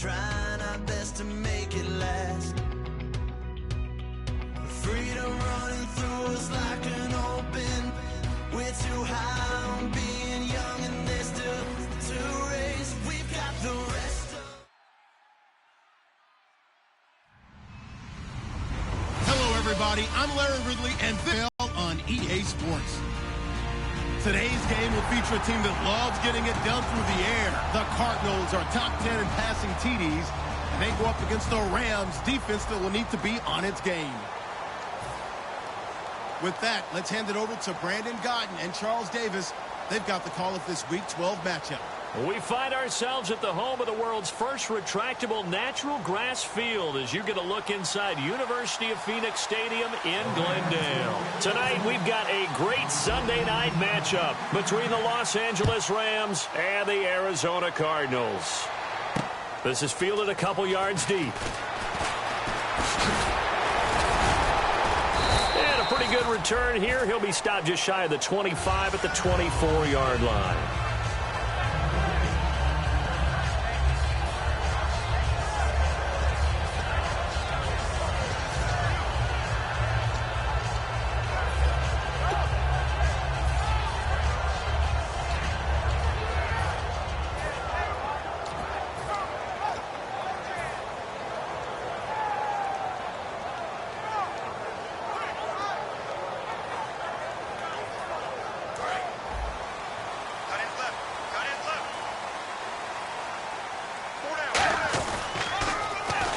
trying our best to make it last. Freedom running through us like an open. We're too high on being young, and there's still to race. We've got the rest of... Hello, everybody. I'm Larry Ridley, and Phil on EA Sports. Today's game will feature a team that loves getting it done through the air. The Cardinals are top 10 in passing TDs, and they go up against the Rams defense that will need to be on its game. With that, let's hand it over to Brandon Godden and Charles Davis. They've got the call of this Week 12 matchup. We find ourselves at the home of the world's first retractable natural grass field as you get a look inside University of Phoenix Stadium in Glendale. Tonight, we've got a great Sunday night matchup between the Los Angeles Rams and the Arizona Cardinals. This is fielded a couple yards deep. And a pretty good return here. He'll be stopped just shy of the 25 at the 24-yard line.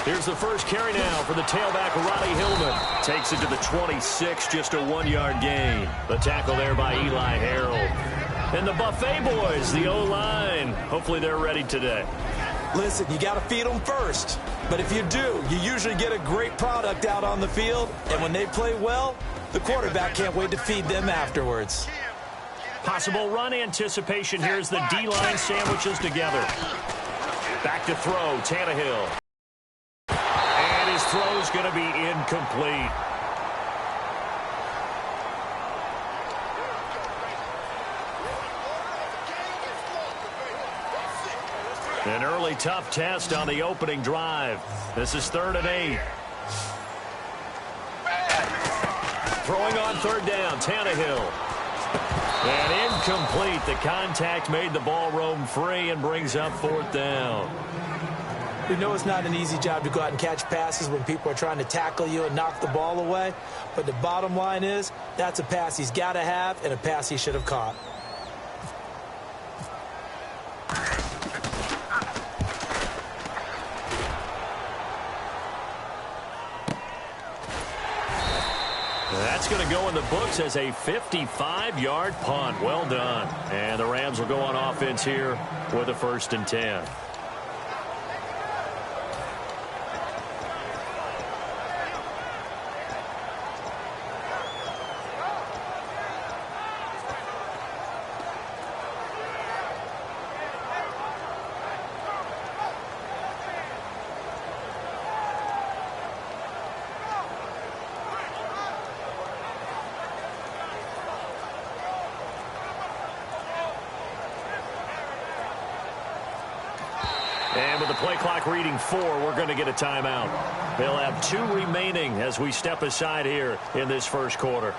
Here's the first carry now for the tailback, Ronnie Hillman. Takes it to the 26, just a 1-yard gain. The tackle there by Eli Harold. And the Buffet boys, the O-line. Hopefully they're ready today. Listen, you got to feed them first. But if you do, you usually get a great product out on the field. And when they play well, the quarterback can't wait to feed them afterwards. Possible run anticipation here as the D-line sandwiches together. Back to throw, Tannehill. His throw is going to be incomplete. An early tough test on the opening drive. This is 3rd and 8. Throwing on 3rd down, Tannehill. And incomplete. The contact made the ball roam free and brings up 4th down. We know it's not an easy job to go out and catch passes when people are trying to tackle you and knock the ball away. But the bottom line is, that's a pass he's got to have and a pass he should have caught. That's going to go in the books as a 55-yard punt. Well done. And the Rams will go on offense here with a 1st and 10. And with the play clock reading 4, we're going to get a timeout. They'll have 2 remaining as we step aside here in this first quarter.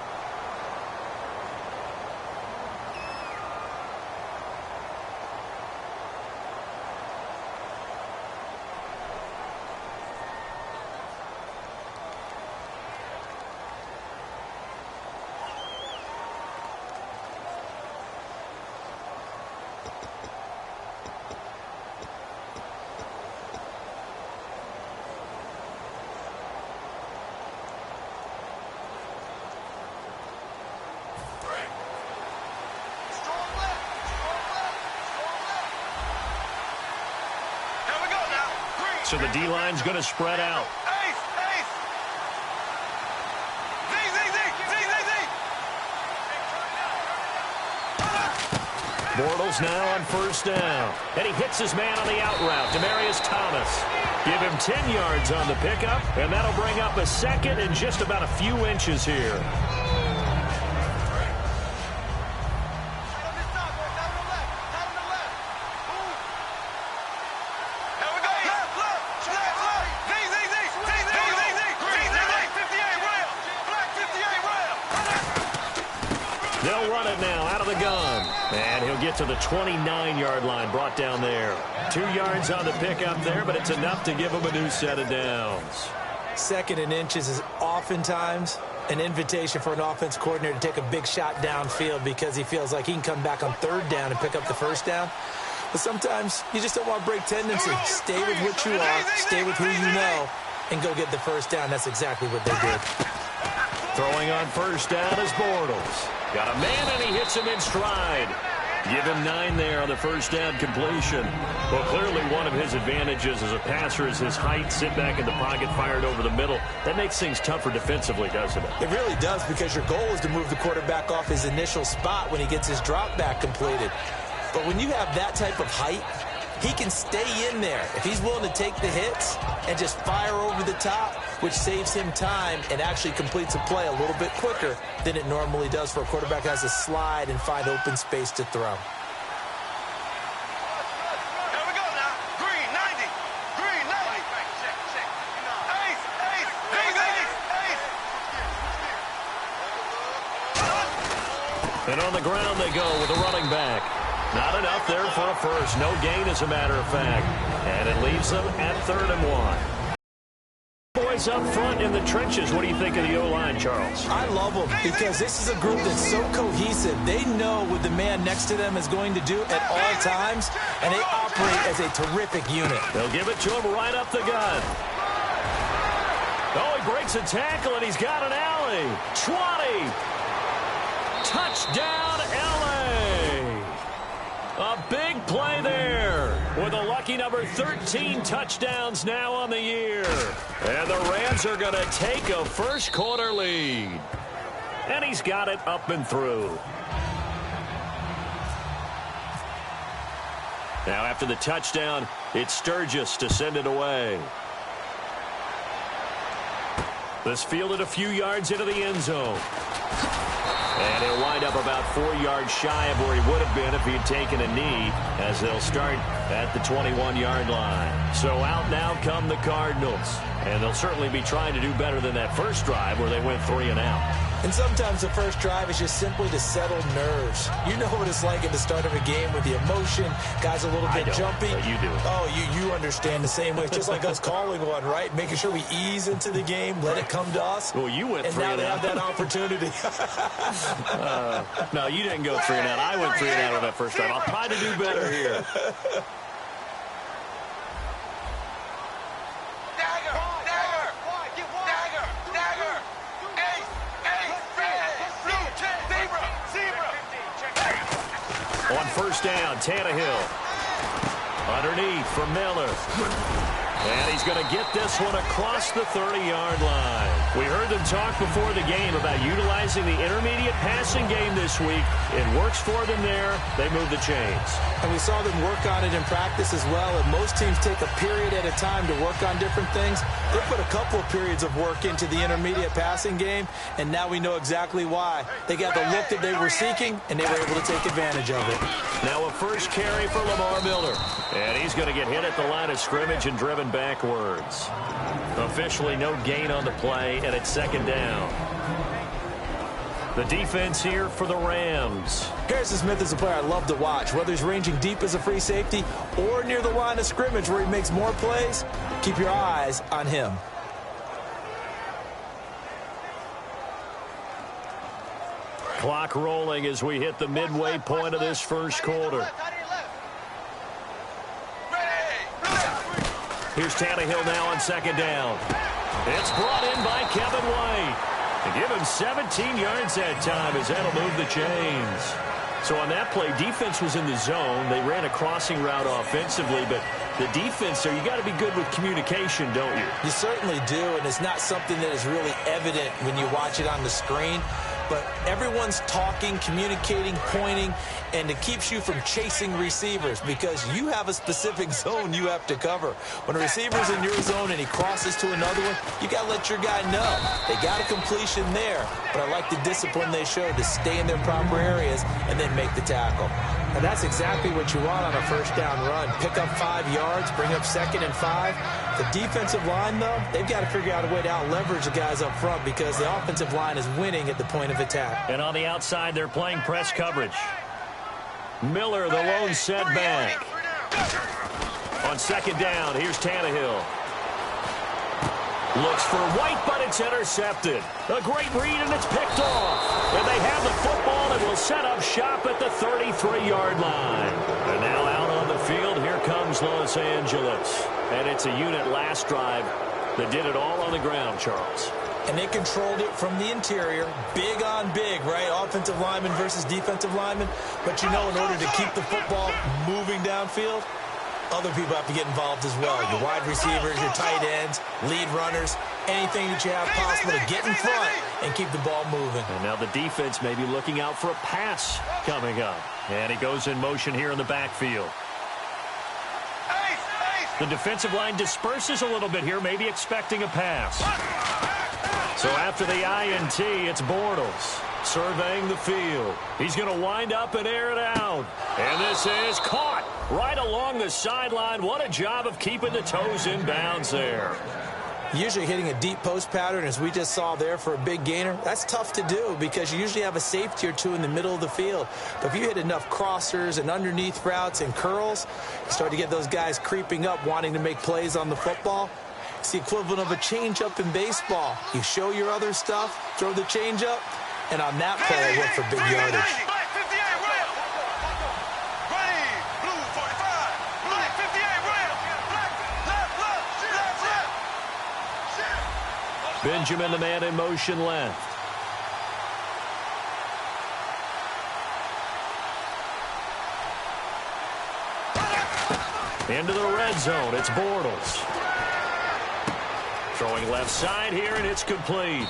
So the D-line's going to spread out. Bortles now on 1st down. And he hits his man on the out route, Demaryius Thomas. Give him 10 yards on the pickup, and that'll bring up a 2nd and just about a few inches here. run it now out of the gun. And he'll get to the 29-yard line, brought down there. 2 yards on the pickup there, but it's enough to give him a new set of downs. 2nd and inches is oftentimes an invitation for an offense coordinator to take a big shot downfield because he feels like he can come back on 3rd down and pick up the 1st down. But sometimes you just don't want to break tendency. Stay with what you are, stay with who you know, and go get the 1st down. That's exactly what they did. Throwing on 1st down is Bortles. Got a man, and he hits him in stride. Give him 9 there on the 1st down completion. Well, clearly one of his advantages as a passer is his height. Sit back in the pocket, fired over the middle. That makes things tougher defensively, doesn't it? It really does, because your goal is to move the quarterback off his initial spot when he gets his drop back completed. But when you have that type of height, he can stay in there. If he's willing to take the hits and just fire over the top, which saves him time and actually completes a play a little bit quicker than it normally does for a quarterback that has to slide and find open space to throw. Here we go now. Green 90. Green 90. Ace. And on the ground they go with a running back. Not enough there for a first. No gain, as a matter of fact. And it leaves them at 3rd and 1. Boys up front in the trenches. What do you think of the O-line, Charles? I love them because this is a group that's so cohesive. They know what the man next to them is going to do at all times, and they operate as a terrific unit. They'll give it to him right up the gun. Oh, he breaks a tackle, and he's got an alley. 20. Touchdown, L.A. A big play there with a lucky number 13 touchdowns now on the year. And the Rams are going to take a 1st quarter lead. And he's got it up and through. Now after the touchdown, it's Sturgis to send it away. This fielded a few yards into the end zone. And he'll wind up about 4 yards shy of where he would have been if he had taken a knee, as they'll start at the 21-yard line. So out now come the Cardinals. And they'll certainly be trying to do better than that first drive where they went 3 and out. And sometimes the first drive is just simply to settle nerves. You know what it's like at the start of a game with the emotion. Guys a little bit jumpy. But you do. Oh, you understand the same way. It's just like us calling one, right? Making sure we ease into the game, let it come to us. Well, you went 3 and out. And now they have that opportunity. No, you didn't go 3 and out. I went 3 and out on that first drive. I'll try to do better here. On 1st down, Tannehill. Underneath for Miller. And he's going to get this one across the 30-yard line. We heard them talk before the game about utilizing the intermediate passing game this week. It works for them there. They move the chains. And we saw them work on it in practice as well. And most teams take a period at a time to work on different things. They put a couple of periods of work into the intermediate passing game, and now we know exactly why. They got the look that they were seeking, and they were able to take advantage of it. Now a first carry for Lamar Miller. And he's going to get hit at the line of scrimmage and driven backwards. Officially no gain on the play, and it's 2nd down. The defense here for the Rams. Harrison Smith is a player I love to watch. Whether he's ranging deep as a free safety or near the line of scrimmage where he makes more plays, keep your eyes on him. Clock rolling as we hit the midway point of this first quarter. Here's Tannehill now on 2nd down. It's brought in by Kevin White. To give him 17 yards that time, as that'll move the chains. So on that play, defense was in the zone. They ran a crossing route offensively, but the defense there, you got to be good with communication, don't you? You certainly do, and it's not something that is really evident when you watch it on the screen. But everyone's talking, communicating, pointing, and it keeps you from chasing receivers because you have a specific zone you have to cover. When a receiver's in your zone and he crosses to another one, you got to let your guy know. They got a completion there, but I like the discipline they showed to stay in their proper areas and then make the tackle. And that's exactly what you want on a first down run. Pick up 5 yards, bring up 2nd and 5. The defensive line, though, they've got to figure out a way to out-leverage the guys up front because the offensive line is winning at the point of attack. And on the outside, they're playing press coverage. Miller, the lone setback. On 2nd down, here's Tannehill. Looks for White, but it's intercepted. A great read, and it's picked off. And they have the football and will set up shop at the 33-yard line. And now out on the field, here comes Los Angeles. And it's a unit last drive that did it all on the ground, Charles. And they controlled it from the interior. Big on big, right? Offensive lineman versus defensive lineman. But you know, in order to keep the football moving downfield, other people have to get involved as well. Your wide receivers, your tight ends, lead runners, anything that you have possible to get in front and keep the ball moving. And now the defense may be looking out for a pass coming up. And he goes in motion here in the backfield. The defensive line disperses a little bit here, maybe expecting a pass. So after the INT, it's Bortles surveying the field. He's going to wind up and air it out. And this is caught right along the sideline. What a job of keeping the toes in bounds there. Usually hitting a deep post pattern, as we just saw there for a big gainer, that's tough to do because you usually have a safety or two in the middle of the field. But if you hit enough crossers and underneath routes and curls, you start to get those guys creeping up wanting to make plays on the football. It's the equivalent of a changeup in baseball. You show your other stuff, throw the changeup, and on that play, look for big yardage. Benjamin, the man in motion left. Into the red zone, it's Bortles. Throwing left side here, and it's complete.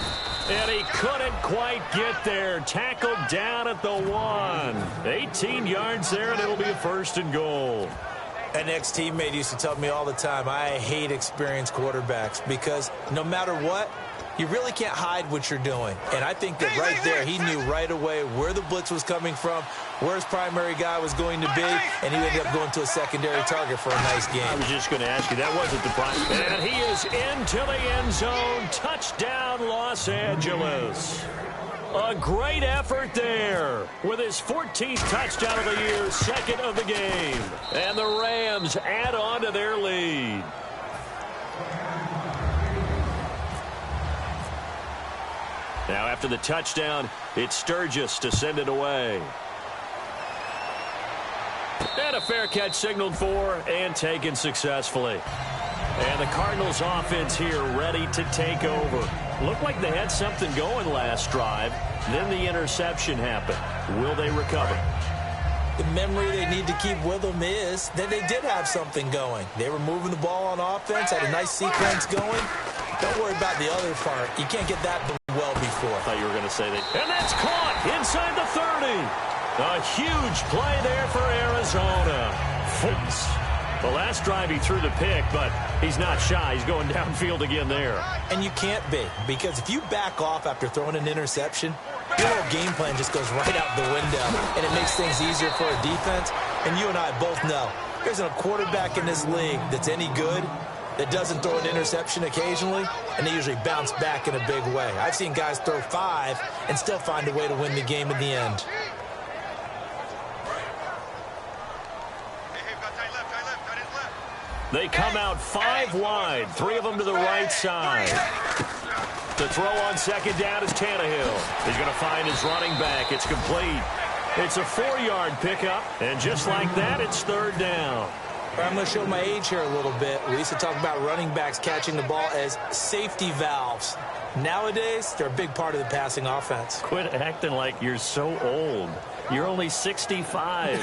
And he couldn't quite get there. Tackled down at the 1. 18 yards there, and it'll be a 1st and goal. An ex-teammate used to tell me all the time, I hate experienced quarterbacks because no matter what, you really can't hide what you're doing. And I think that right there, he knew right away where the blitz was coming from, where his primary guy was going to be, and he ended up going to a secondary target for a nice game. I was just going to ask you, that wasn't the primary. And he is into the end zone. Touchdown, Los Angeles. A great effort there with his 14th touchdown of the year, 2nd of the game. And the Rams add on to their lead. Now after the touchdown, it's Sturgis to send it away. And a fair catch signaled for and taken successfully. And the Cardinals offense here ready to take over. Looked like they had something going last drive. Then the interception happened. Will they recover? The memory they need to keep with them is that they did have something going. They were moving the ball on offense, had a nice sequence going. Don't worry about the other part. You can't get that well before. I thought you were going to say that. And that's caught inside the 30. A huge play there for Arizona. The last drive he threw the pick, but he's not shy. He's going downfield again there. And you can't be, because if you back off after throwing an interception, your whole game plan just goes right out the window, and it makes things easier for a defense. And you and I both know there's a quarterback in this league that's any good that doesn't throw an interception occasionally, and they usually bounce back in a big way. I've seen guys throw 5 and still find a way to win the game in the end. They come out 5 wide, 3 of them to the right side. The throw on 2nd down is Tannehill. He's going to find his running back. It's complete. It's a 4-yard pickup, and just like that, it's 3rd down. I'm going to show my age here a little bit. We used to talk about running backs catching the ball as safety valves. Nowadays, they're a big part of the passing offense. Quit acting like you're so old. You're only 65.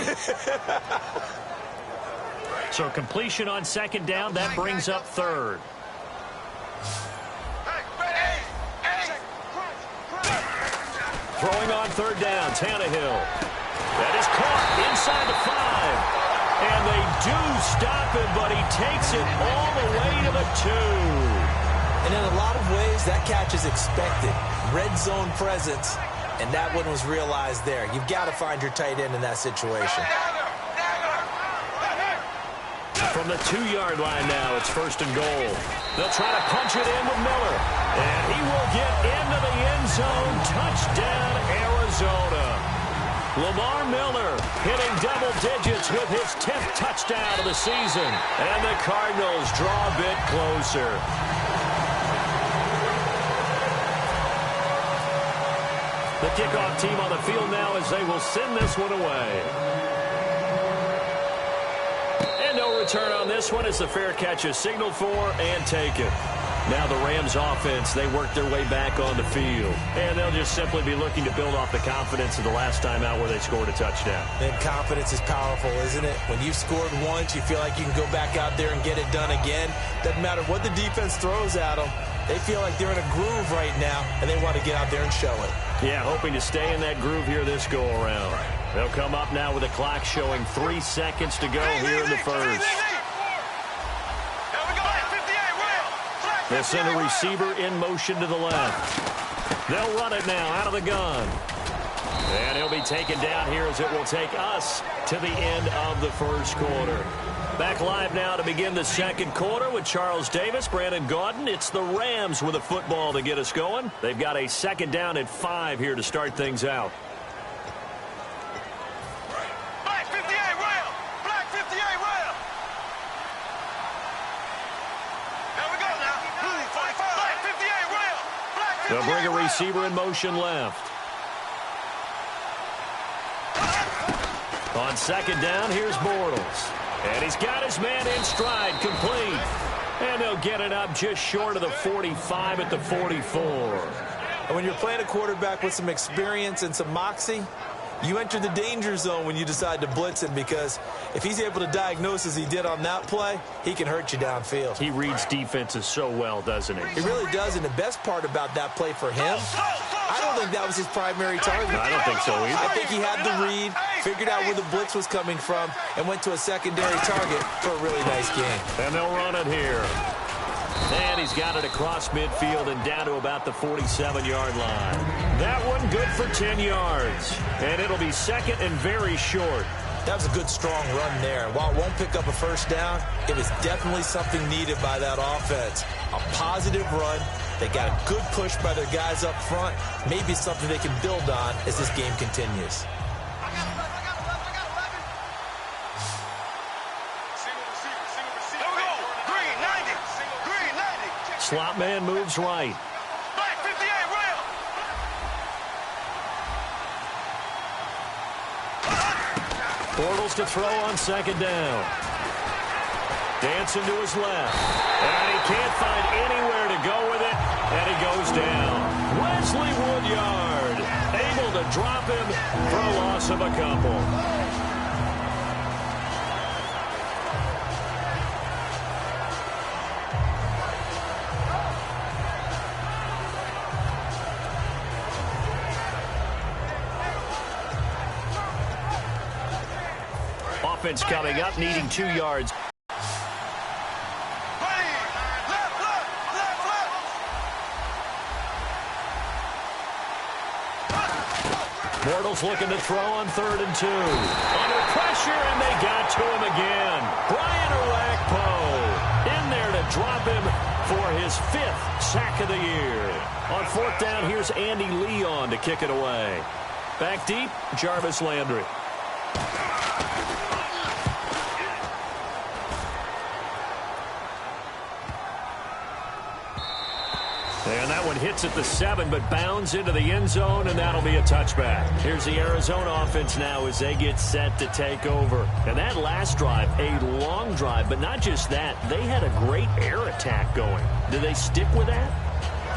So completion on 2nd down, that brings up 3rd. Throwing on 3rd down, Tannehill. That is caught inside the 5. And they do stop him, but he takes it all the way to the 2. And in a lot of ways, that catch is expected. Red zone presence, and that one was realized there. You've got to find your tight end in that situation. From the 2-yard line now, it's 1st and goal. They'll try to punch it in with Miller. And he will get into the end zone. Touchdown, Arizona. Lamar Miller hitting double digits with his 10th touchdown of the season. And the Cardinals draw a bit closer. The kickoff team on the field now as they will send this one away. And no return on this one as the fair catch is signaled for and taken. Now the Rams offense, they work their way back on the field. And they'll just simply be looking to build off the confidence of the last time out where they scored a touchdown. And confidence is powerful, isn't it? When you've scored once, you feel like you can go back out there and get it done again. Doesn't matter what the defense throws at them. They feel like they're in a groove right now, and they want to get out there and show it. Yeah, hoping to stay in that groove here this go-around. They'll come up now with a clock showing 3 seconds to go here in the first. They'll send a receiver in motion to the left. They'll run it now out of the gun. And he'll be taken down here as it will take us to the end of the first quarter. Back live now to begin the second quarter with Charles Davis, Brandon Gaudin. It's the Rams with a football to get us going. They've got a 2nd down and 5 here to start things out. Black 58 rail! Black 58 rail! There we go now. Blue 45. Black 58 rail! Black 58 They'll bring a receiver in motion left. On 2nd down, here's Bortles. And he's got his man in stride, complete. And they'll get it up just short of the 45 at the 44. And when you're playing a quarterback with some experience and some moxie, you enter the danger zone when you decide to blitz him, because if he's able to diagnose as he did on that play, he can hurt you downfield. He reads defenses so well, doesn't he? He really does, and the best part about that play for him, I don't think that was his primary target. I don't think so either. I think he had the read, figured out where the blitz was coming from, and went to a secondary target for a really nice game. And they'll run it here. And he's got it across midfield and down to about the 47-yard line. That one good for 10 yards. And it'll be 2nd and very short. That was a good, strong run there. While it won't pick up a first down, it was definitely something needed by that offense. A positive run. They got a good push by their guys up front. Maybe something they can build on as this game continues. Slot man moves right. Black 58 rail! Bortles to throw on 2nd down. Dancing to his left. And he can't find anywhere to go with it. And he goes down. Wesley Woodyard able to drop him for a loss of a couple. Offense coming up, needing 2 yards. Bortles looking to throw on 3rd and 2. Under pressure, and they got to him again. Brian Orakpo in there to drop him for his 5th sack of the year. On 4th down, here's Andy Leon to kick it away. Back deep, Jarvis Landry. And that one hits at the 7, but bounds into the end zone, and that'll be a touchback. Here's the Arizona offense now as they get set to take over. And that last drive, a long drive, but not just that. They had a great air attack going. Do they stick with that?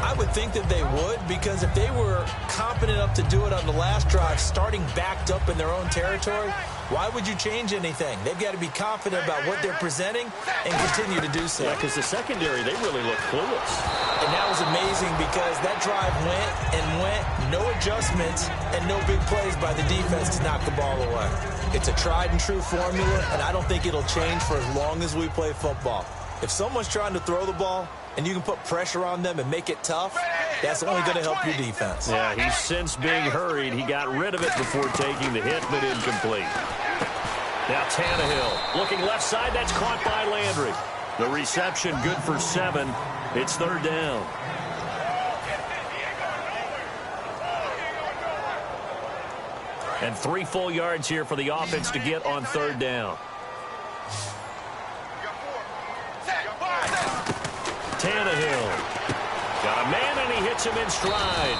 I would think that they would, because if they were competent enough to do it on the last drive, starting backed up in their own territory, why would you change anything? They've got to be confident about what they're presenting and continue to do so. Yeah, because the secondary, they really look clueless. And that was amazing because that drive went and went, no adjustments, and no big plays by the defense to knock the ball away. It's a tried-and-true formula, and I don't think it'll change for as long as we play football. If someone's trying to throw the ball and you can put pressure on them and make it tough, that's only going to help your defense. Yeah, he's since being hurried. He got rid of it before taking the hit, but incomplete. Now Tannehill looking left side. That's caught by Landry. The reception good for 7. It's third down. And 3 full yards here for the offense to get on third down. Tannehill. Got a man, and he hits him in stride.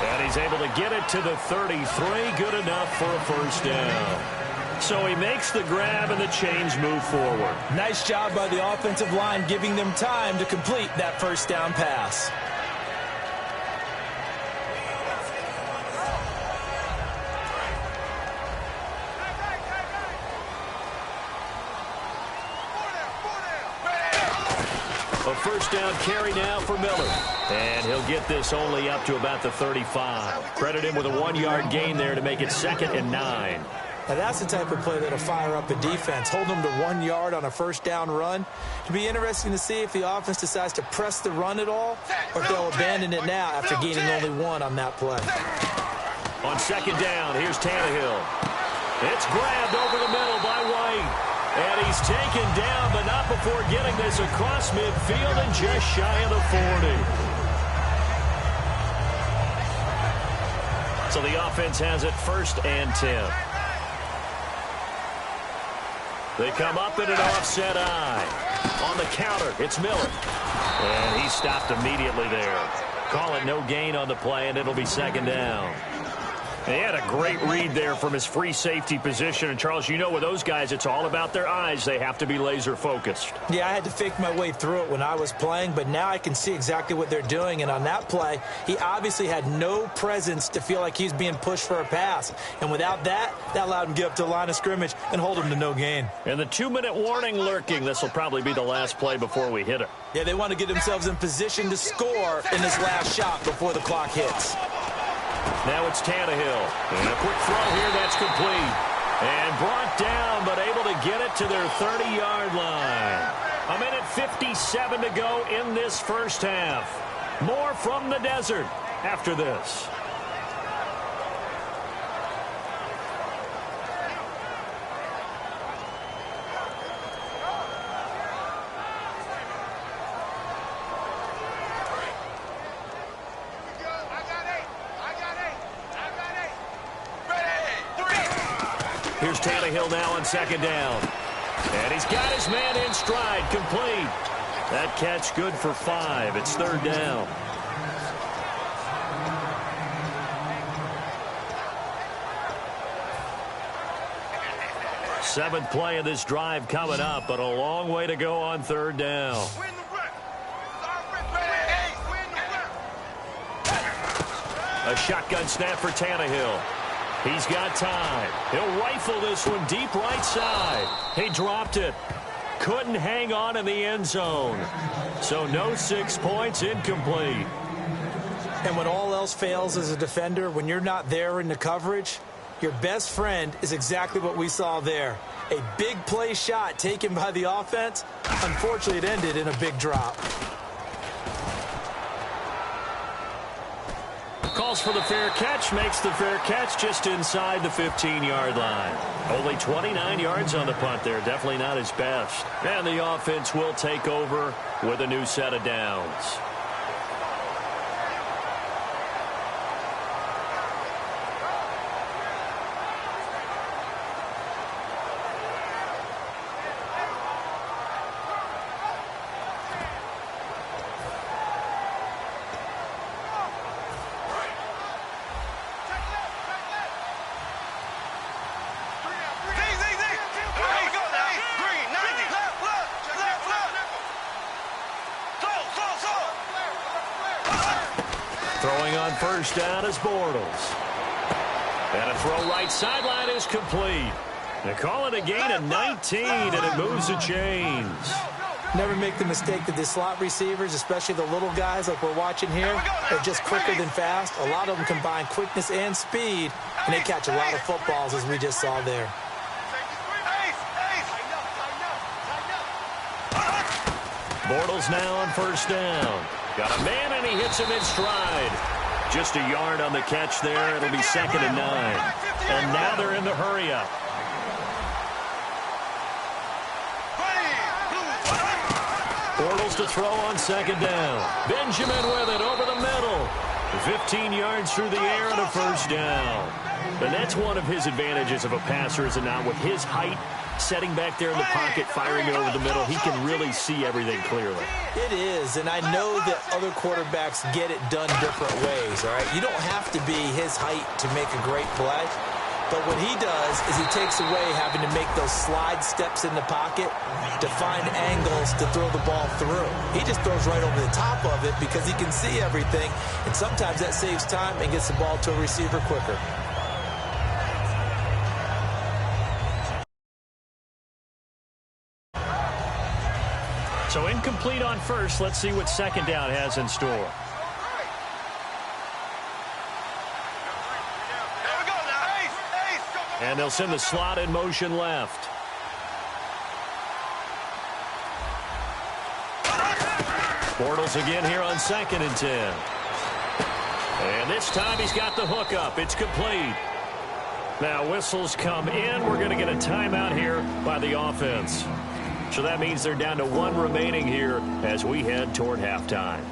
And he's able to get it to the 33. Good enough for a first down. So he makes the grab, and the chains move forward. Nice job by the offensive line giving them time to complete that first down pass. A first down carry now for Miller. And he'll get this only up to about the 35. Credit him with a 1-yard gain there to make it 2nd and 9. Now that's the type of play that'll fire up a defense. Hold them to 1 yard on a first down run. It'll be interesting to see if the offense decides to press the run at all, or if they'll abandon it now after gaining only 1 on that play. On 2nd down, here's Tannehill. It's grabbed over the middle by White. And he's taken down, but not before getting this across midfield and just shy of the 40. So the offense has it 1st and 10. They come up in an offset eye. On the counter, it's Miller. And he stopped immediately there. Call it no gain on the play, and it'll be 2nd down. He had a great read there from his free safety position. And, Charles, you know with those guys, it's all about their eyes. They have to be laser-focused. Yeah, I had to fake my way through it when I was playing, but now I can see exactly what they're doing. And on that play, he obviously had no presence to feel like he's being pushed for a pass. And without that, that allowed him to get up to the line of scrimmage and hold him to no gain. And the 2-minute warning lurking. This will probably be the last play before we hit it. Yeah, they want to get themselves in position to score in this last shot before the clock hits. Now it's Tannehill. And a quick throw here, that's complete. And brought down, but able to get it to their 30-yard line. 1:57 to go in this first half. More from the desert after this. Here's Tannehill now on 2nd down. And he's got his man in stride, complete. That catch good for 5. It's 3rd down. Seventh play of this drive coming up, but a long way to go on 3rd down. A shotgun snap for Tannehill. He's got time. He'll rifle this one deep right side. He dropped it. Couldn't hang on in the end zone. So no 6 points, incomplete. And when all else fails as a defender, when you're not there in the coverage, your best friend is exactly what we saw there. A big play shot taken by the offense. Unfortunately, it ended in a big drop. Calls for the fair catch, makes the fair catch just inside the 15-yard line. Only 29 yards on the punt there. Definitely not his best. And the offense will take over with a new set of downs. Throwing on first down is Bortles. And a throw right sideline is complete. They call it a gain of 19, and it moves the chains. Never make the mistake that the slot receivers, especially the little guys like we're watching here, are just quicker than fast. A lot of them combine quickness and speed, and they catch a lot of footballs, as we just saw there. Bortles now on first down. Got a man, and he hits him in stride. Just a yard on the catch there. It'll be 2nd and 9. And now they're in the hurry-up. to throw on second down. Benjamin with it over the middle. 15 yards through the air and a first down. And that's one of his advantages of a passer, is it not? With his height, setting back there in the pocket, firing it over the middle, he can really see everything clearly. It is, and I know that other quarterbacks get it done different ways, all right? You don't have to be his height to make a great play. But what he does is he takes away having to make those slide steps in the pocket to find angles to throw the ball through. He just throws right over the top of it because he can see everything, and sometimes that saves time and gets the ball to a receiver quicker. So incomplete on first. Let's see what second down has in store. And they'll send the slot in motion left. Bortles again here on 2nd and 10. And this time he's got the hook up. It's complete. Now whistles come in. We're going to get a timeout here by the offense. So that means they're down to 1 remaining here as we head toward halftime.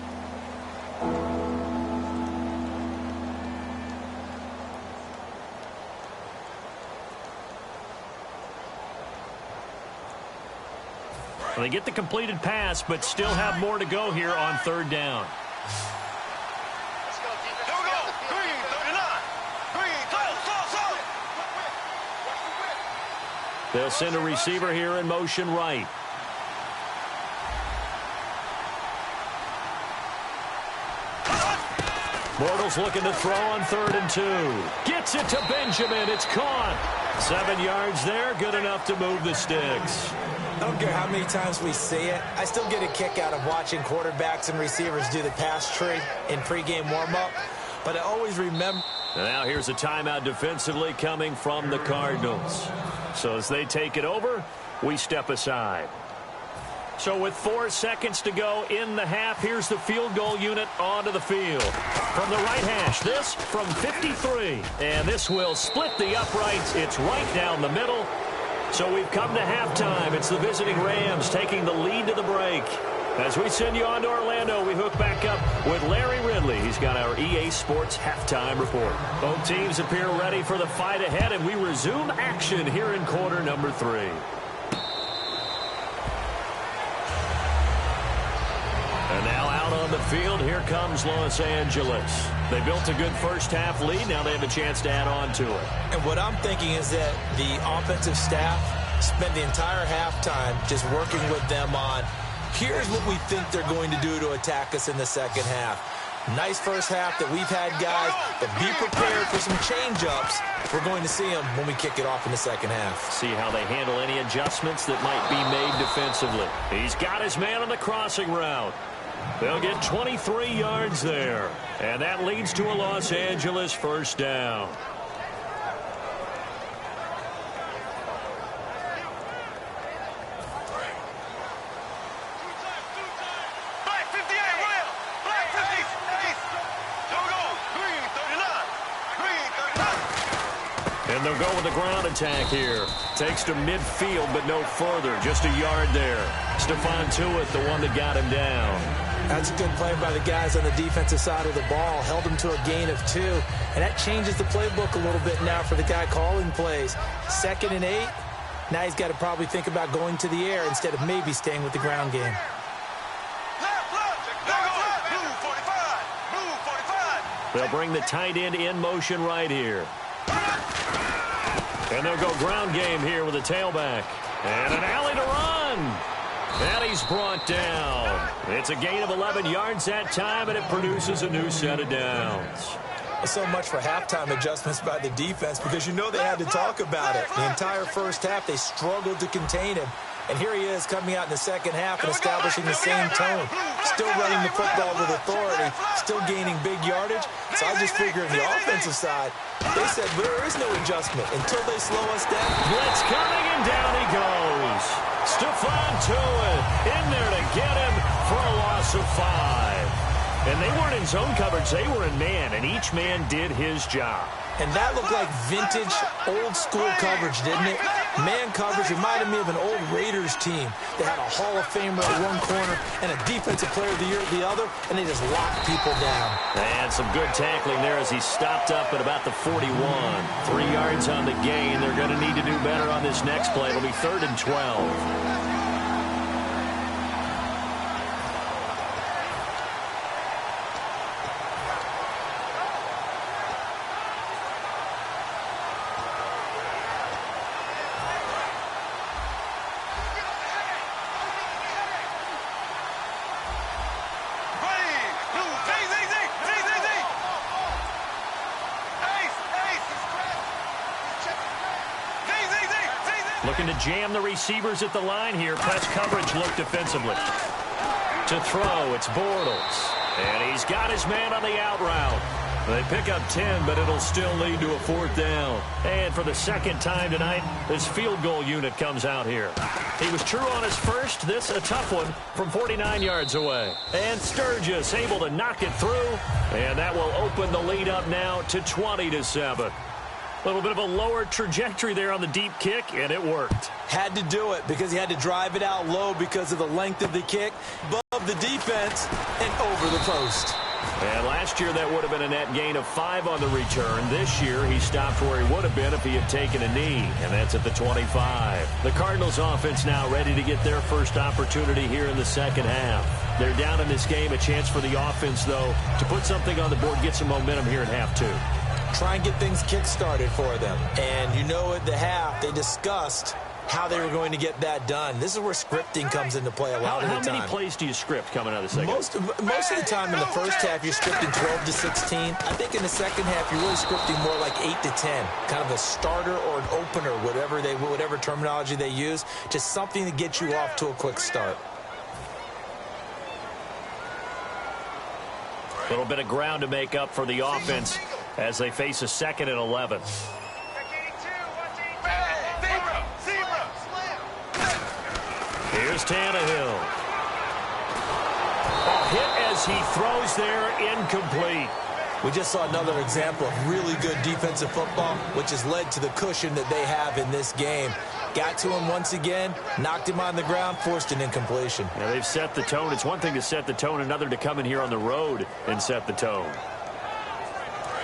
Well, they get the completed pass, but still have more to go here on 3rd down. Let's go, defense. Here we go. Green, 39. Green, close. They'll send a receiver here in motion right. Bortles looking to throw on 3rd and 2. Gets it to Benjamin. It's caught. 7 yards there. Good enough to move the sticks. I don't care how many times we see it. I still get a kick out of watching quarterbacks and receivers do the pass tree in pregame warm-up. But I always remember. Now here's a timeout defensively coming from the Cardinals. So as they take it over, we step aside. So with 4 seconds to go in the half, here's the field goal unit onto the field. From the right hash, this from 53. And this will split the uprights. It's right down the middle. So we've come to halftime. It's the visiting Rams taking the lead to the break. As we send you on to Orlando, we hook back up with Larry Ridley. He's got our EA Sports halftime report. Both teams appear ready for the fight ahead, and we resume action here in quarter number 3. And now out on the field, here comes Los Angeles. They built a good first-half lead. Now they have a chance to add on to it. And what I'm thinking is that the offensive staff spent the entire halftime just working with them on, here's what we think they're going to do to attack us in the second half. Nice first half that we've had, guys, but be prepared for some change-ups. We're going to see them when we kick it off in the second half. See how they handle any adjustments that might be made defensively. He's got his man on the crossing route. They'll get 23 yards there. And that leads to a Los Angeles first down. Black 58, William. Black 58. Here we go. Green, 39. Green, 39. And they'll go with the ground attack here. Takes to midfield, but no further. Just a yard there. Stephon Tuitt, the one that got him down. That's a good play by the guys on the defensive side of the ball. Held him to a gain of 2. And that changes the playbook a little bit now for the guy calling plays. 2nd and 8. Now he's got to probably think about going to the air instead of maybe staying with the ground game. Move 45. Move 45. They'll bring the tight end in motion right here. And they'll go ground game here with a tailback. And an alley to run. And he's brought down. It's a gain of 11 yards that time, and it produces a new set of downs. So much for halftime adjustments by the defense, because you know they had to talk about it. The entire first half, they struggled to contain him. And here he is coming out in the second half and establishing the same tone. Still running the football with authority, still gaining big yardage. So I just figure on the offensive side, they said there is no adjustment until they slow us down. Blitz coming, and down he goes. Stephon Tuitt in there to get him for a loss of 5. And they weren't in zone coverage, they were in man, and each man did his job. And that looked like vintage, old-school coverage, didn't it? Man coverage reminded me of an old Raiders team. They had a Hall of Famer at one corner and a Defensive Player of the Year at the other, and they just locked people down. And some good tackling there as he stopped up at about the 41. 3 yards on the gain. They're going to need to do better on this next play. It'll be 3rd and 12. Looking to jam the receivers at the line here. Press coverage look defensively. To throw, it's Bortles. And he's got his man on the out route. They pick up 10, but it'll still lead to a 4th down. And for the second time tonight, this field goal unit comes out here. He was true on his first. This a tough one from 49 yards away. And Sturgis able to knock it through. And that will open the lead up now to 20-7. A little bit of a lower trajectory there on the deep kick, and it worked. Had to do it because he had to drive it out low because of the length of the kick, above the defense, and over the post. And last year that would have been a net gain of 5 on the return. This year he stopped where he would have been if he had taken a knee, and that's at the 25. The Cardinals offense now ready to get their first opportunity here in the second half. They're down in this game, a chance for the offense, though, to put something on the board, get some momentum here in half 2. Try and get things kick-started for them. And you know at the half, they discussed how they were going to get that done. This is where scripting comes into play a lot of the time. How many plays do you script coming out of the second? Most of the time in the first half, you're scripting 12 to 16. I think in the second half, you're really scripting more like 8 to 10. Kind of a starter or an opener, whatever terminology they use. Just something to get you off to a quick start. A little bit of ground to make up for the offense as they face a 2nd and 11. Here's Tannehill. A hit as he throws there, incomplete. We just saw another example of really good defensive football, which has led to the cushion that they have in this game. Got to him once again, knocked him on the ground, forced an incompletion. Now they've set the tone. It's one thing to set the tone, another to come in here on the road and set the tone.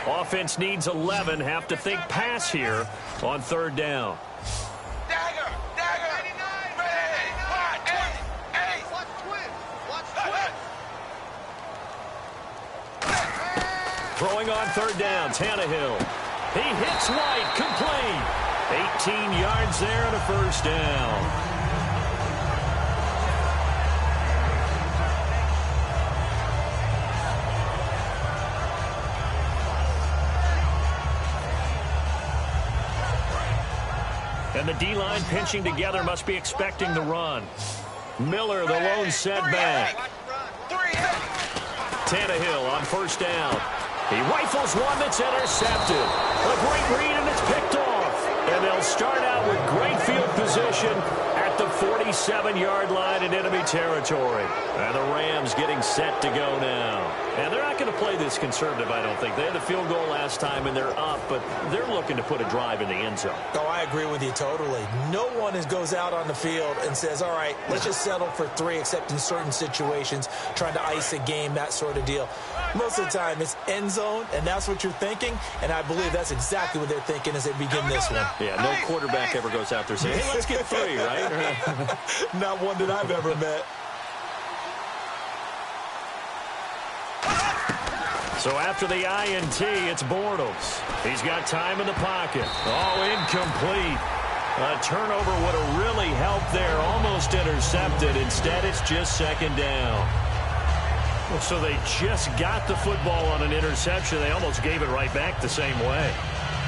Offense needs 11. Have to think pass here on 3rd down. Dagger! Throwing on 3rd down, Tannehill. He hits White, complete. 18 yards there and a 1st down. And the D-line pinching together, must be expecting the run. Miller, the lone setback. Tannehill on 1st down. He rifles one that's intercepted. A great read, and it's picked off. And they'll start out with great field position at the 47-yard line in enemy territory. And the Rams getting set to go now. And they're not going to play this conservative, I don't think. They had the field goal last time, and they're up, but they're looking to put a drive in the end zone. Oh, I agree with you totally. No one goes out on the field and says, all right, let's just settle for 3, except in certain situations, trying to ice a game, that sort of deal. Most of the time, it's end zone, and that's what you're thinking, and I believe that's exactly what they're thinking as they begin this one. Yeah, no quarterback ever goes out there saying, hey, let's get 3, right? Not one that I've ever met. So after the INT, it's Bortles. He's got time in the pocket. Oh, incomplete. A turnover would have really helped there. Almost intercepted. Instead, it's just 2nd down. So they just got the football on an interception. They almost gave it right back the same way.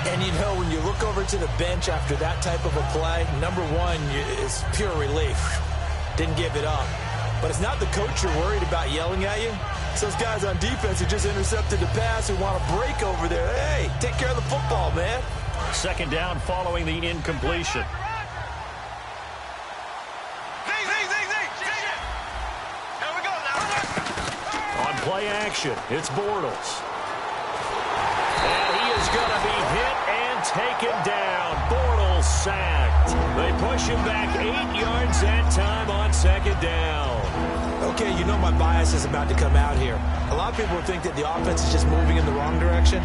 And, you know, when you look over to the bench after that type of a play, number one is pure relief. Didn't give it up. But it's not the coach you're worried about yelling at you. It's those guys on defense who just intercepted the pass who want to break over there. Hey, take care of the football, man. 2nd down following the incompletion. On play action, it's Bortles. And he is going to be hit and taken down. Bortles sacked. They push him back 8 yards that time on second down. Okay, you know my bias is about to come out here. A lot of people think that the offense is just moving in the wrong direction.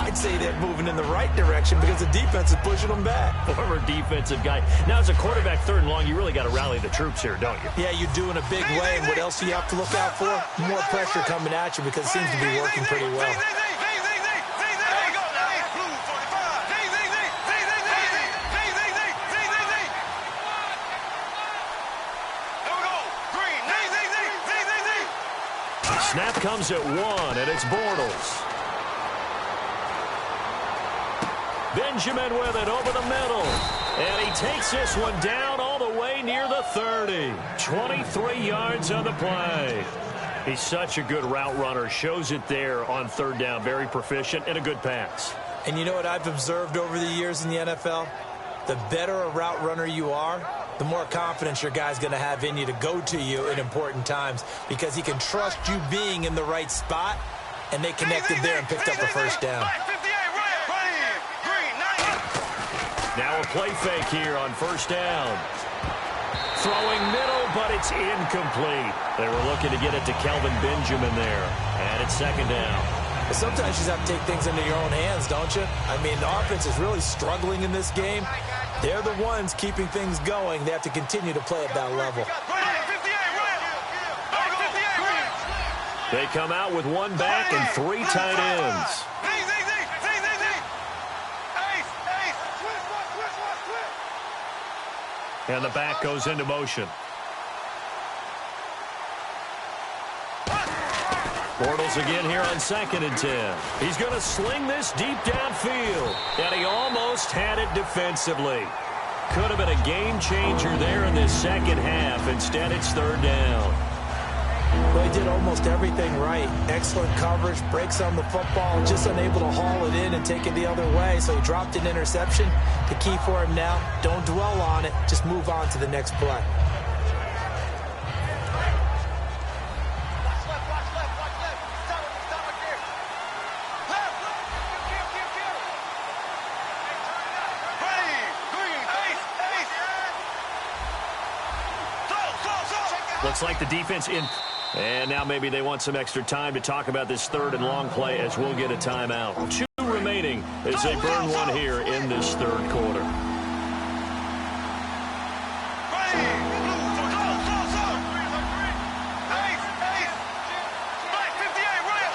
I'd say they're moving in the right direction because the defense is pushing them back. Former defensive guy. Now, as a quarterback, 3rd and long, you really got to rally the troops here, don't you? Yeah, you do in a big way. And what else do you have to look out for? More pressure coming at you because it seems to be working pretty well. Snap comes at 1, and it's Bortles. Benjamin with it over the middle. And he takes this one down all the way near the 30. 23 yards on the play. He's such a good route runner. Shows it there on 3rd down. Very proficient and a good pass. And you know what I've observed over the years in the NFL? The better a route runner you are, the more confidence your guy's going to have in you to go to you in important times because he can trust you being in the right spot, and they connected there and picked up the 1st down. Now a play fake here on 1st down. Throwing middle, but it's incomplete. They were looking to get it to Kelvin Benjamin there, and it's 2nd down. But sometimes you just have to take things into your own hands, don't you? I mean, the offense is really struggling in this game. They're the ones keeping things going. They have to continue to play at that level. They come out with 1 back and 3 tight ends. And the back goes into motion. Bortles again here on 2nd and 10. He's going to sling this deep downfield. And he almost had it defensively. Could have been a game changer there in this second half. Instead, it's 3rd down. Well, he did almost everything right. Excellent coverage, breaks on the football, just unable to haul it in and take it the other way. So he dropped an interception. The key for him now, don't dwell on it. Just move on to the next play. Looks like the defense in. And now maybe they want some extra time to talk about this 3rd and long play as we'll get a timeout. 2 remaining as they burn 1 here in this 3rd quarter.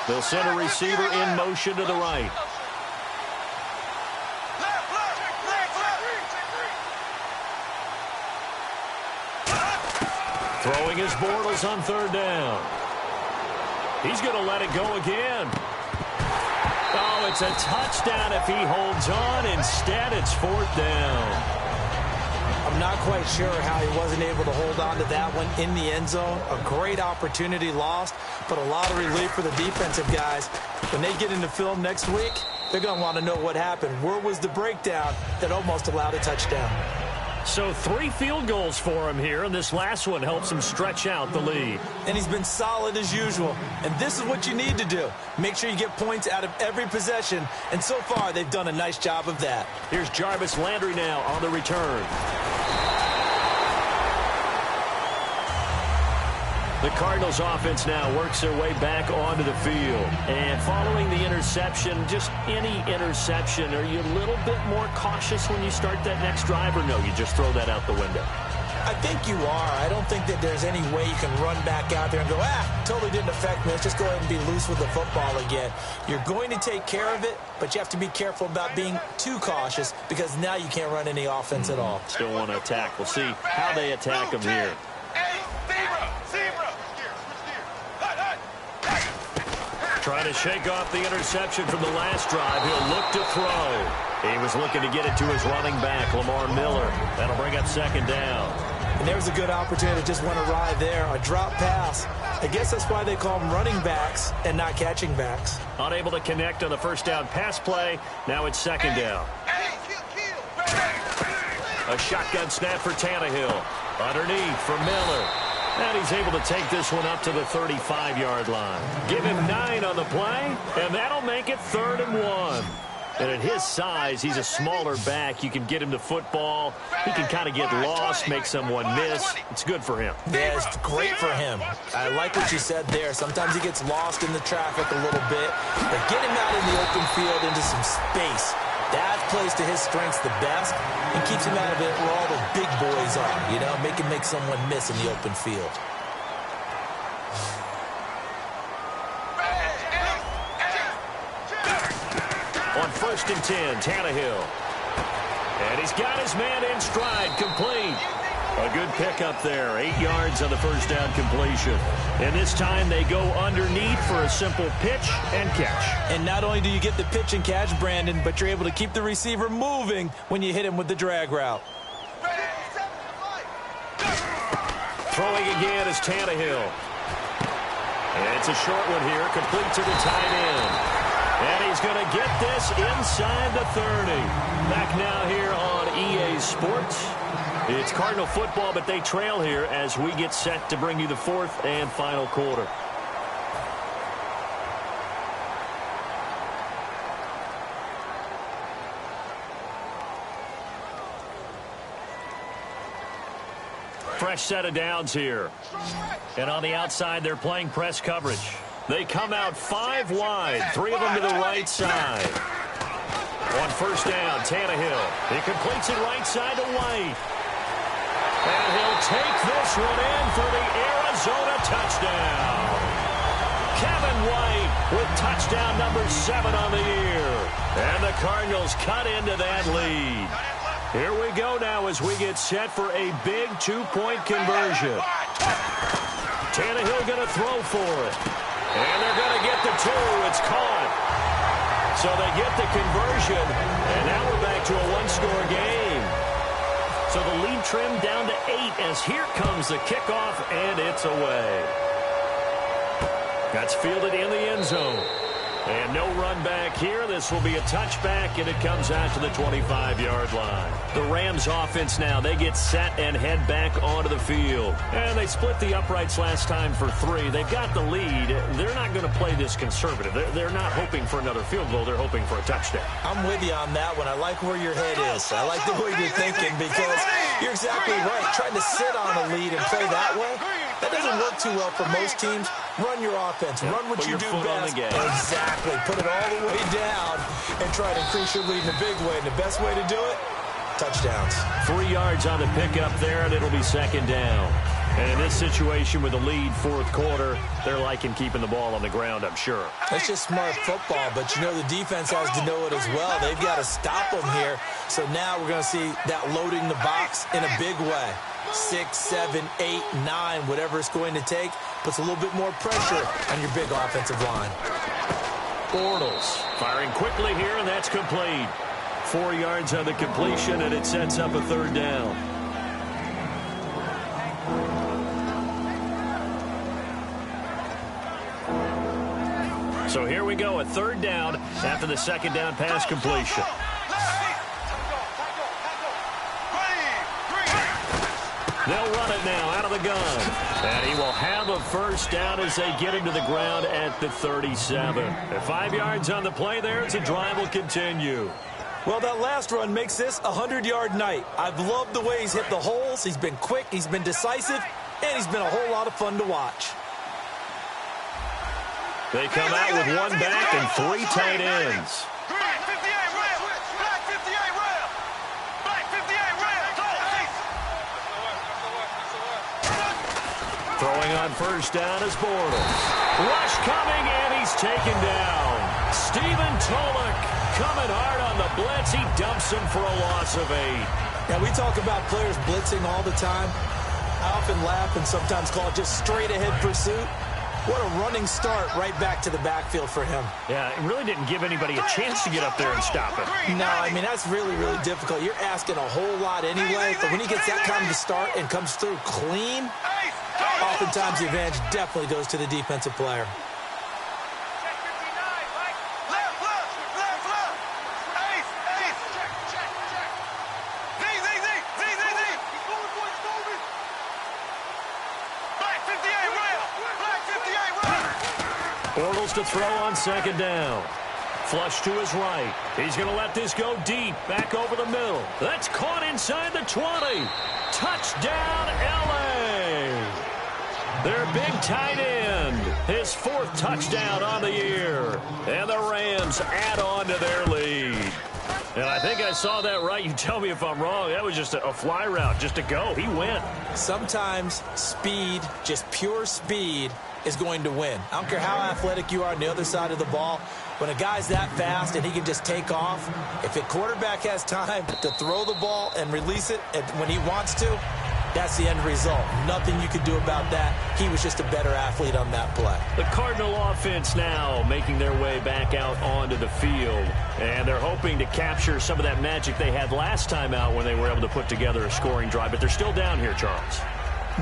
They'll send a receiver in motion to the right. Throwing his Bortles on 3rd down. He's going to let it go again. Oh, it's a touchdown if he holds on. Instead, it's 4th down. I'm not quite sure how he wasn't able to hold on to that one in the end zone. A great opportunity lost, but a lot of relief for the defensive guys. When they get into film next week, they're going to want to know what happened. Where was the breakdown that almost allowed a touchdown? So 3 field goals for him here, and this last one helps him stretch out the lead. And he's been solid as usual. And this is what you need to do. Make sure you get points out of every possession. And so far, they've done a nice job of that. Here's Jarvis Landry now on the return. The Cardinals offense now works their way back onto the field. And following the interception, just any interception, are you a little bit more cautious when you start that next drive, or no, you just throw that out the window? I think you are. I don't think that there's any way you can run back out there and go, totally didn't affect me. Let's just go ahead and be loose with the football again. You're going to take care of it, but you have to be careful about being too cautious because now you can't run any offense at all. Still want to attack. We'll see how they attack him here. Trying to shake off the interception from the last drive. He'll look to throw. He was looking to get it to his running back, Lamar Miller. That'll bring up 2nd down. And there's a good opportunity to just went awry there. A drop pass. I guess that's why they call them running backs and not catching backs. Unable to connect on the 1st down pass play. Now it's 2nd down. A shotgun snap for Tannehill. Underneath for Miller. And he's able to take this one up to the 35-yard line. Give him 9 on the play, and that'll make it 3rd and 1. And at his size, he's a smaller back. You can get him to football. He can kind of get lost, make someone miss. It's good for him. Yeah, it's great for him. I like what you said there. Sometimes he gets lost in the traffic a little bit. But get him out in the open field into some space. That plays to his strengths the best and keeps him out of it where all the big boys are, you know, make someone miss in the open field. On 1st and 10, Tannehill. And he's got his man in stride, complete. A good pickup there, 8 yards on the first down completion. And this time they go underneath for a simple pitch and catch. And not only do you get the pitch and catch, Brandon, but you're able to keep the receiver moving when you hit him with the drag route. Throwing again is Tannehill. And it's a short one here, complete to the tight end. And he's going to get this inside the 30. Back now here on EA Sports. It's Cardinal football, but they trail here as we get set to bring you the 4th and final quarter. Fresh set of downs here. And on the outside, they're playing press coverage. They come out 5 wide, 3 of them to the right side. On 1st down, Tannehill. He completes it right side to White. And he'll take this one in for the Arizona touchdown. Kevin White with touchdown number 7 on the year. And the Cardinals cut into that lead. Here we go now as we get set for a big 2-point conversion. Tannehill going to throw for it. And they're going to get the 2. It's caught. So they get the conversion. And now we're back to a 1-score game. So the lead trimmed down to 8 as here comes the kickoff, and it's away. That's fielded in the end zone. And no run back here. This will be a touchback, and it comes out to the 25-yard line. The Rams offense now, they get set and head back onto the field. And they split the uprights last time for 3. They've got the lead. They're not going to play this conservative. They're not hoping for another field goal. They're hoping for a touchdown. I'm with you on that one. I like where your head is. I like the way you're thinking because you're exactly right. Trying to sit on a lead and play that way, that doesn't work too well for most teams. Run your offense. Run what you do best. Exactly. Put it all the way down and try to increase your lead in a big way. And the best way to do it, touchdowns. 3 yards on the pickup there, and it'll be 2nd down. And in this situation with the lead, 4th quarter, they're liking keeping the ball on the ground, I'm sure. That's just smart football, but you know the defense has to know it as well. They've got to stop them here. So now we're going to see that loading the box in a big way. 6, 7, 8, 9, whatever it's going to take, puts a little bit more pressure on your big offensive line. Bortles firing quickly here, and that's complete. 4 yards on the completion, and it sets up a 3rd down. So here we go, a 3rd down after the 2nd down pass completion. They'll run it now out of the gun. And he will have a 1st down as they get him to the ground at the 37. At 5 yards on the play there, as the drive will continue. Well, that last run makes this a 100-yard night. I've loved the way he's hit the holes. He's been quick, he's been decisive, and he's been a whole lot of fun to watch. They come out with 1 back and 3 tight ends. Throwing on 1st down is Bortles. Rush coming, and he's taken down. Stephen Tolek coming hard on the blitz. He dumps him for a loss of 8. Now, we talk about players blitzing all the time. I often laugh and sometimes call it just straight-ahead pursuit. What a running start right back to the backfield for him. Yeah, it really didn't give anybody a chance to get up there and stop him. No, I mean, that's really, really difficult. You're asking a whole lot anyway, but when he gets that kind of a start and comes through clean, oftentimes the advantage definitely goes to the defensive player. Bortles to throw on 2nd down. Flush to his right. He's going to let this go deep. Back over the middle. That's caught inside the 20. Touchdown, L.A. Their big tight end. His 4th touchdown on the year. And the Rams add on to their lead. And I think I saw that right. You tell me if I'm wrong. That was just a fly route, just to go. He went. Sometimes speed, just pure speed, is going to win. I don't care how athletic you are on the other side of the ball. When a guy's that fast and he can just take off, if the quarterback has time to throw the ball and release it when he wants to, that's the end result. Nothing you can do about that. He was just a better athlete on that play. The Cardinal offense now making their way back out onto the field. And they're hoping to capture some of that magic they had last time out when they were able to put together a scoring drive. But they're still down here, Charles.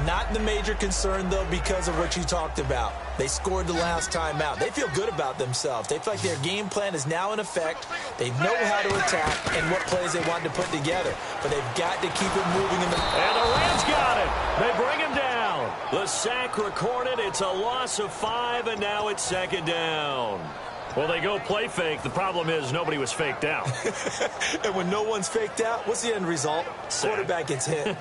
Not the major concern, though, because of what you talked about. They scored the last time out. They feel good about themselves. They feel like their game plan is now in effect. They know how to attack and what plays they want to put together. But they've got to keep it moving in the... And the Rams got it. They bring him down. The sack recorded. It's a loss of 5, and now it's 2nd down. Well, they go play fake. The problem is nobody was faked out. And when no one's faked out, what's the end result? Sack. Quarterback gets hit.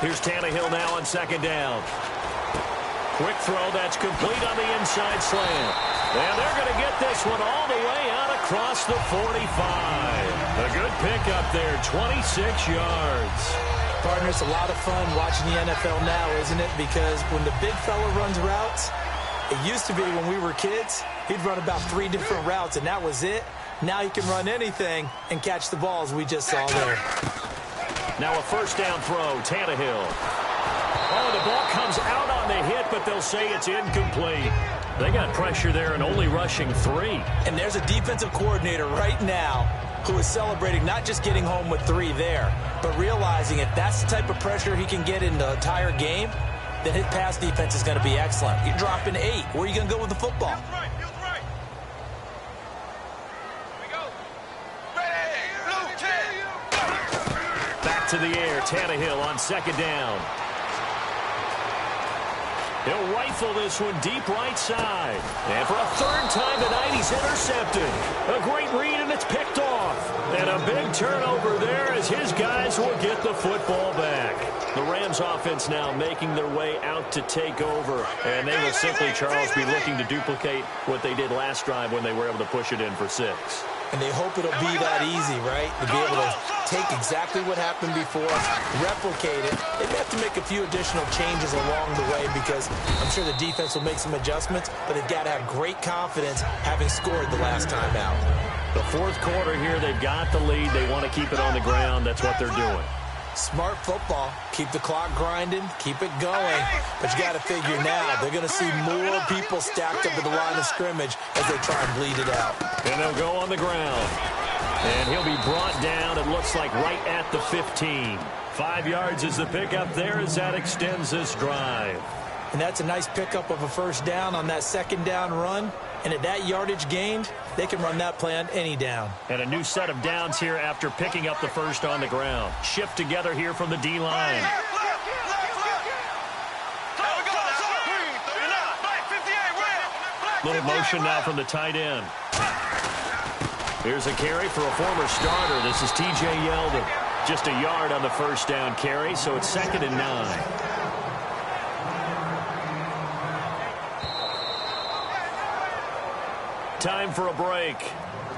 Here's Tannehill now on 2nd down. Quick throw, that's complete on the inside slant. And they're going to get this one all the way out across the 45. A good pickup there, 26 yards. Partner, it's a lot of fun watching the NFL now, isn't it? Because when the big fella runs routes, it used to be when we were kids, he'd run about 3 different routes, and that was it. Now he can run anything and catch the balls we just saw there. Now a 1st down throw, Tannehill. Oh, the ball comes out on the hit, but they'll say it's incomplete. They got pressure there and only rushing 3. And there's a defensive coordinator right now who is celebrating not just getting home with 3 there, but realizing if that's the type of pressure he can get in the entire game, then his pass defense is going to be excellent. You're dropping 8. Where are you going to go with the football? To the air, Tannehill on 2nd down. He'll rifle this one deep right side. And for a 3rd time tonight, he's intercepted. A great read, and it's picked off. And a big turnover there as his guys will get the football back. The Rams offense now making their way out to take over. And they will simply, Charles, be looking to duplicate what they did last drive when they were able to push it in for 6. And they hope it'll be that easy, right? To be able to take exactly what happened before, replicate it. They may have to make a few additional changes along the way because I'm sure the defense will make some adjustments, but they've got to have great confidence having scored the last time out. The 4th quarter here, they've got the lead. They want to keep it on the ground. That's what they're doing. Smart football. Keep the clock grinding. Keep it going. But you got to figure now, they're going to see more people stacked up at the line of scrimmage as they try and bleed it out. And they'll go on the ground. And he'll be brought down, it looks like, right at the 15. 5 yards is the pickup there as that extends this drive. And that's a nice pickup of a 1st down on that 2nd down run. And at that yardage gained, they can run that play on any down. And a new set of downs here after picking up the 1st on the ground. Shift together here from the D-line. Little motion now from the tight end. Here's a carry for a former starter. This is T.J. Yeldon. Just a yard on the 1st down carry, so it's 2nd and 9. Time for a break.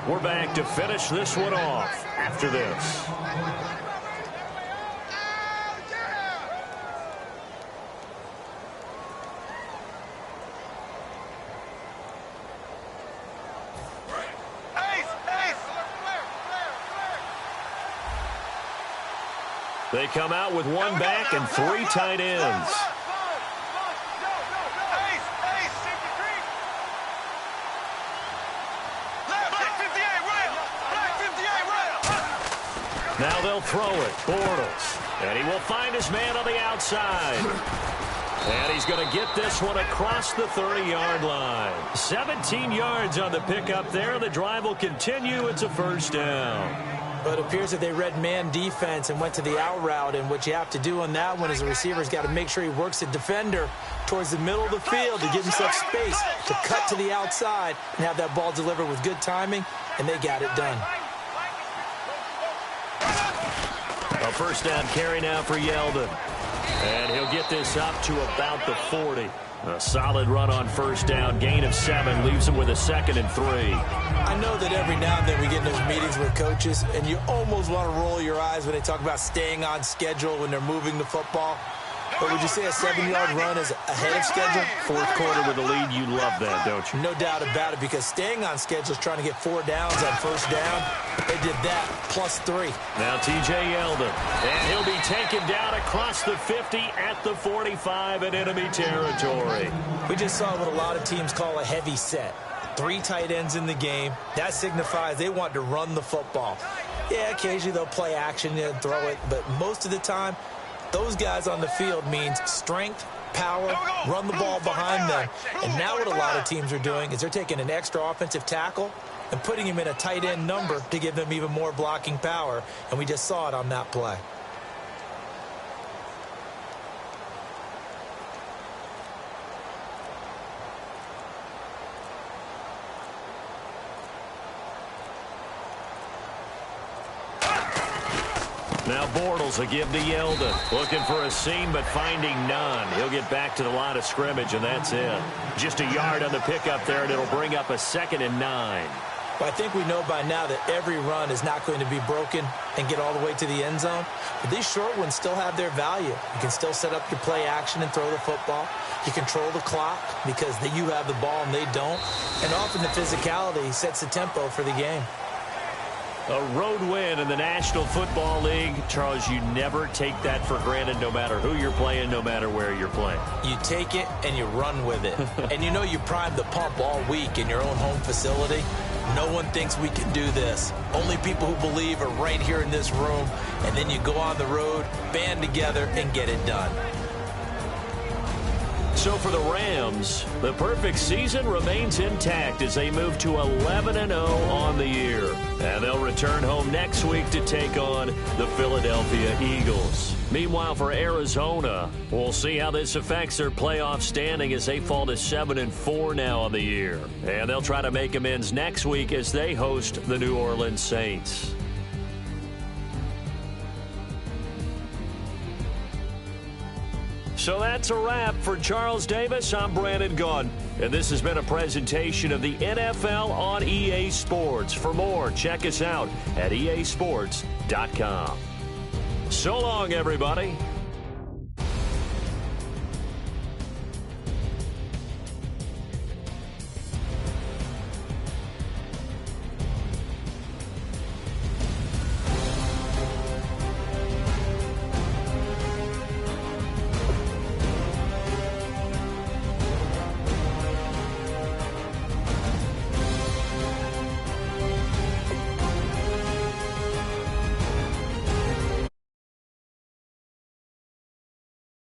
We're back to finish this one off after this. They come out with 1 back and 3 tight ends. Now they'll throw it. Bortles. And he will find his man on the outside. And he's going to get this one across the 30-yard line. 17 yards on the pickup there. The drive will continue. It's a first down. But it appears that they read man defense and went to the out route, and what you have to do on that one is the receiver's got to make sure he works the defender towards the middle of the field to give himself space to cut to the outside and have that ball delivered with good timing, and they got it done. A first down carry now for Yeldon. And he'll get this up to about the 40. A solid run on first down. Gain of 7 leaves him with a 2nd and 3. I know that every now and then we get in those meetings with coaches, and you almost want to roll your eyes when they talk about staying on schedule when they're moving the football. But would you say a 7-yard run is ahead of schedule? Fourth quarter with a lead, you love that, don't you? No doubt about it, because staying on schedule is trying to get 4 downs on first down. They did that, plus 3. Now T.J. Yeldon, and he'll be taken down across the 50 at the 45 in enemy territory. We just saw what a lot of teams call a heavy set. 3 tight ends in the game. That signifies they want to run the football. Yeah, occasionally they'll play action and throw it, but most of the time, those guys on the field means strength, power, run the ball behind them. And now what a lot of teams are doing is they're taking an extra offensive tackle and putting him in a tight end number to give them even more blocking power. And we just saw it on that play. Now Bortles will give to Yeldon. Looking for a seam, but finding none. He'll get back to the line of scrimmage, and that's it. Just a yard on the pickup there, and it'll bring up a 2nd and 9. Well, I think we know by now that every run is not going to be broken and get all the way to the end zone. But these short ones still have their value. You can still set up your play action and throw the football. You control the clock because you have the ball and they don't. And often the physicality sets the tempo for the game. A road win in the National Football League. Charles, you never take that for granted no matter who you're playing, no matter where you're playing. You take it and you run with it. And you know you primed the pump all week in your own home facility. No one thinks we can do this. Only people who believe are right here in this room. And then you go on the road, band together, and get it done. So for the Rams, the perfect season remains intact as they move to 11-0 on the year. And they'll return home next week to take on the Philadelphia Eagles. Meanwhile, for Arizona, we'll see how this affects their playoff standing as they fall to 7-4 now on the year. And they'll try to make amends next week as they host the New Orleans Saints. So that's a wrap for Charles Davis. I'm Brandon Gunn, and this has been a presentation of the NFL on EA Sports. For more, check us out at easports.com. So long, everybody.